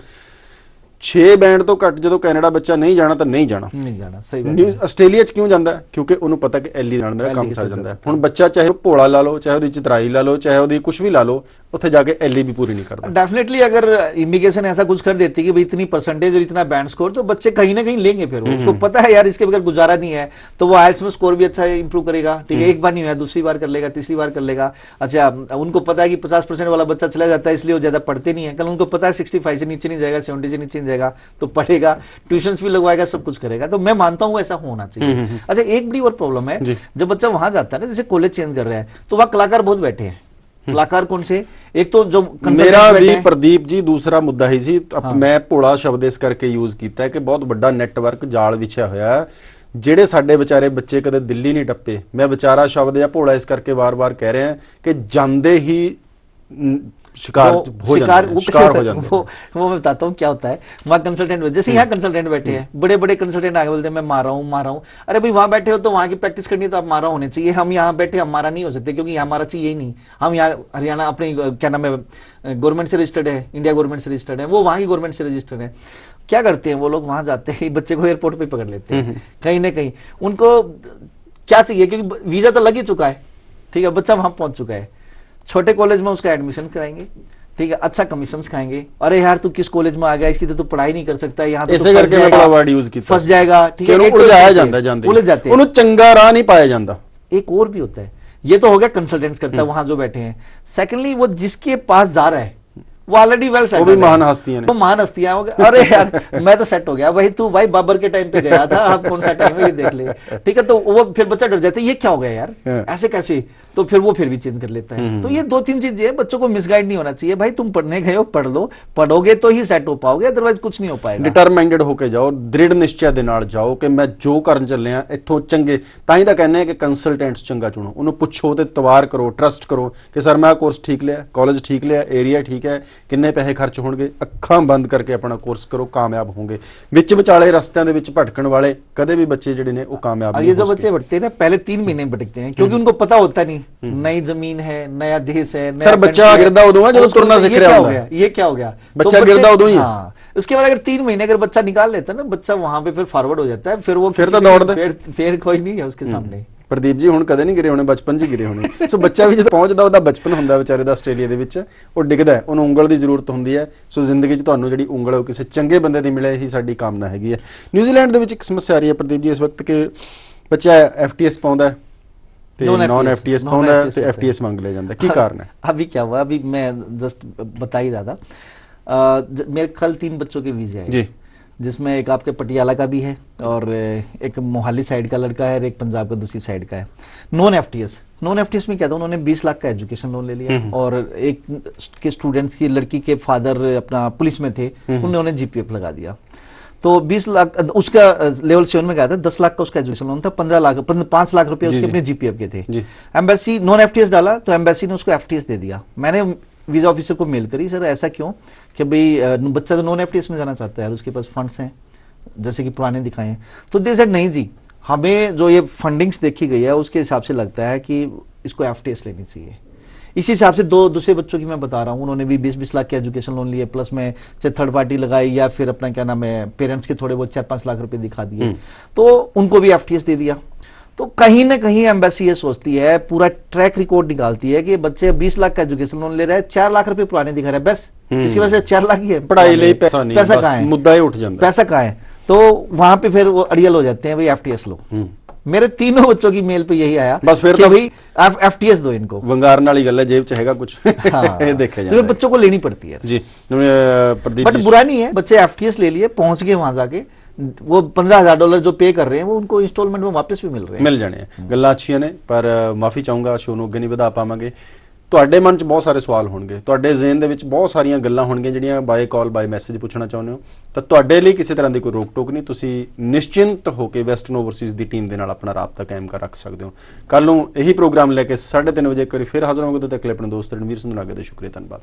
6 ਬੈਂਡ ਤੋਂ ਘੱਟ ਜਦੋਂ ਕੈਨੇਡਾ ਬੱਚਾ ਨਹੀਂ ਜਾਣਾ ਤਾਂ ਨਹੀਂ ਜਾਣਾ। नहीं जाना, सही बात ਨਿਊ ਆਸਟ੍ਰੇਲੀਆ ਚ ਕਿਉਂ ਜਾਂਦਾ ਹੈ? ਕਿਉਂਕਿ ਉਹਨੂੰ ਪਤਾ ਕਿ ਐਲੀ ਨਾਲ ਮੇਰਾ ਕੰਮ LE ਸਰ से ਜਾਂਦਾ ਹੈ। चल ਹੁਣ ਬੱਚਾ ਚਾਹੇ ਉਹ ਭੋਲਾ ਲਾ ਲਓ, ਚਾਹੇ ਉਹਦੀ ਚਤਰਾਈ ਲਾ ਲਓ, ਚਾਹੇ ਉਹਦੀ ਕੁਝ ਵੀ ਲਾ ਲਓ, ਉੱਥੇ ਜਾ ਕੇ ਐਲੀ ਵੀ ਪੂਰੀ ਨਹੀਂ ਕਰਦਾ। डेफिनेटली अगर इमिग्रेशन ऐसा कुछ कर देती है कि भाई इतनी परसेंटेज और इतना बैंड स्कोर, तो बच्चे कहीं ना कहीं लेंगे। फिर वो उसको पता है यार इसके बगैर गुजारा नहीं है, तो वो आईएलटीएस में स्कोर भी अच्छा इंप्रूव करेगा। ठीक है, एक बार नहीं हुआ, दूसरी बार कर लेगा, तीसरी बार कर लेगा। अच्छा, उनको पता है कि 50% वाला बच्चा चला जाता है, इसलिए वो ज्यादा पढ़ते नहीं है। कल उनको पता है 65 से नीचे नहीं जाएगा, 70 से नीचे नहीं जाएगा, तो पढ़ेगा, ट्यूशंस भी लगवाएगा, सब कुछ करेगा। तो मैं मानता हूँ ऐसा होना चाहिए। अच्छा, एक बड़ी और प्रॉब्लम है, जब बच्चा वहां जाता है ना, जैसे कॉलेज चेंज कर रहा है, तो वहां कलाकार बहुत बैठे हैं। कलाकार कौन से? एक तो जो ਮੇਰਾ ਵੀ ਪ੍ਰਦੀਪ ਜੀ ਦੂਸਰਾ ਮੁੱਦਾ ਹੀ ਸੀ। ਮੈਂ ਭੋਲਾ ਸ਼ਬਦ ਇਸ ਕਰਕੇ ਯੂਜ਼ ਕੀਤਾ ਹੈ ਕਿ ਬਹੁਤ ਵੱਡਾ ਨੈਟਵਰਕ ਜਾਲ ਵਿਛਿਆ ਹੋਇਆ ਹੈ, ਜਿਹੜੇ ਸਾਡੇ ਵਿਚਾਰੇ ਬੱਚੇ ਕਦੇ ਦਿੱਲੀ ਨਹੀਂ ਟੱਪੇ। ਮੈਂ ਵਿਚਾਰਾ ਸ਼ਬਦ ਜਾਂ ਭੋਲਾ ਇਸ ਕਰਕੇ ਵਾਰ-ਵਾਰ ਕਹਿ ਰਿਹਾ ਕਿ ਜਾਂਦੇ ही शिकार हो जाते हैं। वो मैं बताता हूँ क्या होता है। वहाँ कंसल्टेंट, जैसे यहाँ कंसल्टेंट बैठे हैं, बड़े बड़े कंसल्टेंट आगे बोलते हैं मैं मारा हूँ। अरे भाई वहाँ बैठे हो तो वहाँ की प्रैक्टिस करनी है, तो आप मारा होने चाहिए। हम यहाँ बैठे हम मारा नहीं हो सकते, क्योंकि यहाँ हमारा चाहिए ही नहीं। हम यहाँ हरियाणा अपनी क्या नाम है गवर्नमेंट से रजिस्टर्ड है, इंडिया गवर्नमेंट से रजिस्टर्ड है, वो वहाँ की गवर्नमेंट से रजिस्टर्ड है। क्या करते हैं वो लोग, वहाँ जाते हैं बच्चे को एयरपोर्ट पे पकड़ लेते हैं। कहीं ना कहीं उनको क्या चाहिए, क्योंकि वीजा तो लग ही चुका है। ठीक है, बच्चा वहां पहुंच चुका है, छोटे कॉलेज में उसका एडमिशन कराएंगे। ठीक है, अच्छा कमीशन खाएंगे। अरे यार तू किस कॉलेज में आ गया, इसकी तो तू पढ़ाई नहीं कर सकता, यहाँ ऐसे करके मैं बड़ा वर्ड यूज किया, फंस जाएगा। ठीक है, उलझाया जाता है, जानते उलझ जाते हैं, उन्हें चंगा राह नहीं पाया जाता। एक और भी होता है, ये तो हो गया कंसल्टेंट्स करता है वहां जो बैठे हैं। सेकेंडली वो जिसके पास जा रहा है वो ऑलरेडी वेल सेट, वो भी महान हस्तियां वो महान हस्तियां हो गए। अरे यार मैं तो सेट हो गया भाई, तू भाई बाबर के टाइम पे गया था, अब कौन सा टाइम है ये देख ले। ठीक है, तो वो फिर बच्चा डर जाता है, ये क्या हो गया यार, ऐसे कैसे, तो फिर वो फिर भी चेंज कर लेता है। तो ये 2-3 चीजें हैं, बच्चों को मिसगाइड नहीं होना चाहिए। भाई तुम पढ़ने गए हो, पढ़ लो, पढ़ोगे तो ही सेट हो पाओगे, अदरवाइज कुछ नहीं हो पाएगा। डिटरमाइंडेड होके जाओ, दृढ़ निश्चय ਦੇ ਨਾਲ ਜਾਓ ਕਿ ਮੈਂ ਜੋ ਕਰਨ ਚੱਲਿਆ ਇੱਥੋਂ ਚੰਗੇ, ਤਾਂ ਹੀ ਤਾਂ ਕਹਿੰਦੇ ਆ ਕਿ ਕੰਸਲਟੈਂਟਸ ਚੰਗਾ ਚੁਣੋ, ਉਹਨੂੰ ਪੁੱਛੋ ਤੇ ਤਵਾਰ ਕਰੋ, ਟਰਸਟ ਕਰੋ ਕਿ ਸਰ ਮੈਂ ਕੋਰਸ ਠੀਕ ਲਿਆ, ਕਾਲਜ ਠੀਕ ਲਿਆ, ਏਰੀਆ ਠੀਕ ਹੈ, ਕਿੰਨੇ ਪੈਸੇ ਖਰਚ ਹੋਣਗੇ, ਅੱਖਾਂ ਬੰਦ ਕਰਕੇ ਆਪਣਾ ਕੋਰਸ ਕਰੋ, ਕਾਮਯਾਬ ਹੋਵੋਗੇ। ਵਿੱਚ ਵਿਚਾਲੇ ਰਸਤਿਆਂ ਦੇ ਵਿੱਚ ਭਟਕਣ ਵਾਲੇ ਕਦੇ ਵੀ ਬੱਚੇ ਜਿਹੜੇ ਨੇ ਉਹ ਕਾਮਯਾਬ ਨਹੀਂ हो सकते। ये जो बच्चे भटकते हैं ना, पहले 3 महीने भटकते हैं, क्योंकि उनको पता होता नहीं, नई जमीन है, नया देश है, सर बच्चा गिरदा उदों है जब तुरना सीख रहा होता है। ये क्या हो गया, बच्चा गिरदा उदों ही। हाँ, उसके बाद अगर 3 महीने अगर बच्चा निकाल लेता है ना, बच्चा वहां पे फिर फॉरवर्ड हो जाता है, फिर वो फिर तो दौड़दा, फिर कोई नहीं है उसके सामने। ਪ੍ਰਦੀਪ ਜੀ ਹੁਣ ਕਦੇ ਨਹੀਂ ਗਿਰੇ ਹੋਣੇ, ਬਚਪਨ 'ਚ ਹੀ ਗਿਰੇ ਹੋਣੇ। ਸੋ ਬੱਚਾ ਵੀ ਜਦੋਂ ਪਹੁੰਚਦਾ, ਉਹਦਾ ਬਚਪਨ ਹੁੰਦਾ ਵਿਚਾਰੇ ਦਾ ਆਸਟ੍ਰੇਲੀਆ ਦੇ ਵਿੱਚ, ਉਹ ਡਿੱਗਦਾ, ਉਹਨੂੰ ਉਂਗਲ ਦੀ ਜ਼ਰੂਰਤ ਹੁੰਦੀ ਹੈ। ਸੋ ਜ਼ਿੰਦਗੀ 'ਚ ਤੁਹਾਨੂੰ ਜਿਹੜੀ ਉਂਗਲ ਹੈ ਉਹ ਕਿਸੇ ਚੰਗੇ ਬੰਦੇ ਦੀ ਮਿਲੇ, ਇਹੀ ਸਾਡੀ ਕਾਮਨਾ ਹੈਗੀ ਹੈ। ਨਿਊਜ਼ੀਲੈਂਡ ਦੇ ਵਿੱਚ ਇੱਕ ਸਮੱਸਿਆ ਆ ਰਹੀ ਹੈ ਪ੍ਰਦੀਪ ਜੀ ਇਸ ਵਕਤ ਕਿ ਬੱਚਾ ਐਫਟੀਐਸ ਪਾਉਂਦਾ ਹੈ ਤੇ नॉन एफटीएस पाਉਂਦਾ ਹੈ ਤੇ एफटीएस ਮੰਗ ਲਿਆ ਜਾਂਦਾ, ਕੀ ਕਾਰਨ है? अभी क्या हुआ, अभी मैं जस्ट बता ही रहा था, मेरे कल 3 बच्चों के वीजे आए जी, जिसमें एक आपके पटियाला का भी है और एक मोहाली साइड का लड़का है और एक पंजाब का दूसरी साइड का है। नॉन एफटीएस में क्या था, उन्होंने 20 लाख का एजुकेशन लोन ले लिया और एक के स्टूडेंट्स की लड़की के फादर अपना पुलिस में थे, उन्होंने जीपीएफ लगा दिया। तो 20 लाख उसका लेवल 7 में गया था, 10 लाख का उसका एजुकेशन लोन था, 5 लाख रुपए उसके अपने जीपीएफ के थे। एम्बेसी नॉन एफटीएस डाला तो एम्बेसी ने उसको एफटीएस दे दिया। मैंने वीजा ऑफिसर को मेल करी, सर ऐसा क्यों, कि भाई बच्चा तो नॉन एफटीएस में जाना चाहता है, उसके पास फंड्स हैं जैसे कि पुराने दिखाए हैं। तो दे सेड नहीं जी, हमें जो ये फंडिंग्स देखी गई है उसके हिसाब से लगता है कि इसको एफटीएस लेनी चाहिए। इसी हिसाब से 2 दूसरे बच्चों की मैं बता रहा हूँ, उन्होंने भी 20-20 लाख के एजुकेशन लोन लिए, प्लस में चाहे थर्ड पार्टी लगाई या फिर अपना क्या नाम है पेरेंट्स के थोड़े बहुत 4-5 लाख रुपए दिखा दिए, तो उनको भी एफटीएस दे दिया। तो कहीं ना कहीं एम्बेसी ये सोचती है, पूरा ट्रैक रिकॉर्ड निकालती है कि बच्चे 20 लाख का एजुकेशन लोन ले रहे हैं, 4 लाख रुपए पुराने दिखा रहे हैं, बस इसकी वजह से 4 लाख ही है, पढ़ाई लिए पैसा नहीं, पैसा कहाँ है, मुद्दा ही उठ जाता है, पैसा कहाँ है। तो वहां पे फिर वो अड़ियल हो जाते हैं, भाई एफटीएस लो। मेरे तीनों बच्चों की मेल पे यही आया बस फिर कि तो- भाई आप एफटीएस दो इनको। ਵੰਗਾਰਨ ਵਾਲੀ ਗੱਲ ਹੈ, ਜੇਬ 'ਚ ਹੈਗਾ ਕੁਝ हाँ, ਇਹ ਦੇਖਿਆ तो ਜਾਂਦਾ ये ਹੈ। बच्चों को लेनी पड़ती है। जी प्रदीप बट जी, बुरा नहीं है, बच्चे एफटीएस ले लिए, पहुंच गए वहां जाके, वो $15,000 जो पे कर रहे हैं वो उनको इंस्टॉलमेंट में वापस भी मिल रहे हैं। ਮਿਲ ਜਾਣੇ ਆ। ਗੱਲਾਂ ਅੱਛੀਆਂ ਨੇ, ਪਰ ਮਾਫੀ ਚਾਹੂੰਗਾ ਸ਼ੋਅ ਨੂੰ ਅੱਗੇ ਨਹੀਂ ਵਧਾ ਪਾਵਾਂਗੇ। ਤੁਹਾਡੇ ਮਨ 'ਚ ਬਹੁਤ ਸਾਰੇ ਸਵਾਲ ਹੋਣਗੇ, ਤੁਹਾਡੇ ਜ਼ਿਹਨ ਦੇ ਵਿੱਚ ਬਹੁਤ ਸਾਰੀਆਂ ਗੱਲਾਂ ਹੋਣਗੀਆਂ ਜਿਹੜੀਆਂ ਬਾਏ ਕਾਲ ਬਾਏ ਮੈਸੇਜ ਪੁੱਛਣਾ ਚਾਹੁੰਦੇ ਹੋ, ਤਾਂ ਤੁਹਾਡੇ ਲਈ ਕਿਸੇ ਤਰ੍ਹਾਂ ਦੀ ਕੋਈ ਰੋਕ ਟੋਕ ਨਹੀਂ। ਤੁਸੀਂ ਨਿਸ਼ਚਿੰਤ ਹੋ ਕੇ ਵੈਸਟਰਨ ਓਵਰਸੀਜ਼ ਦੀ ਟੀਮ ਦੇ ਨਾਲ ਆਪਣਾ ਰਾਬਤਾ ਕਾਇਮ ਕਰ ਰੱਖ ਸਕਦੇ ਹੋ। ਕੱਲ ਨੂੰ ਇਹੀ ਪ੍ਰੋਗਰਾਮ ਲੈ ਕੇ 3:30 ਵਜੇ ਇੱਕ ਵਾਰੀ ਫਿਰ ਹਾਜ਼ਰ ਹੋਵਾਂਗੇ। ਤਦ ਤੱਕ ਲਈ ਆਪਣੇ ਦੋਸਤ ਰਣਵੀਰ ਸਿੰਘ ਨੂੰ ਅੱਗੇ ਦੇ ਸ਼ੁਕਰੀਆ, ਧੰਨਵਾਦ।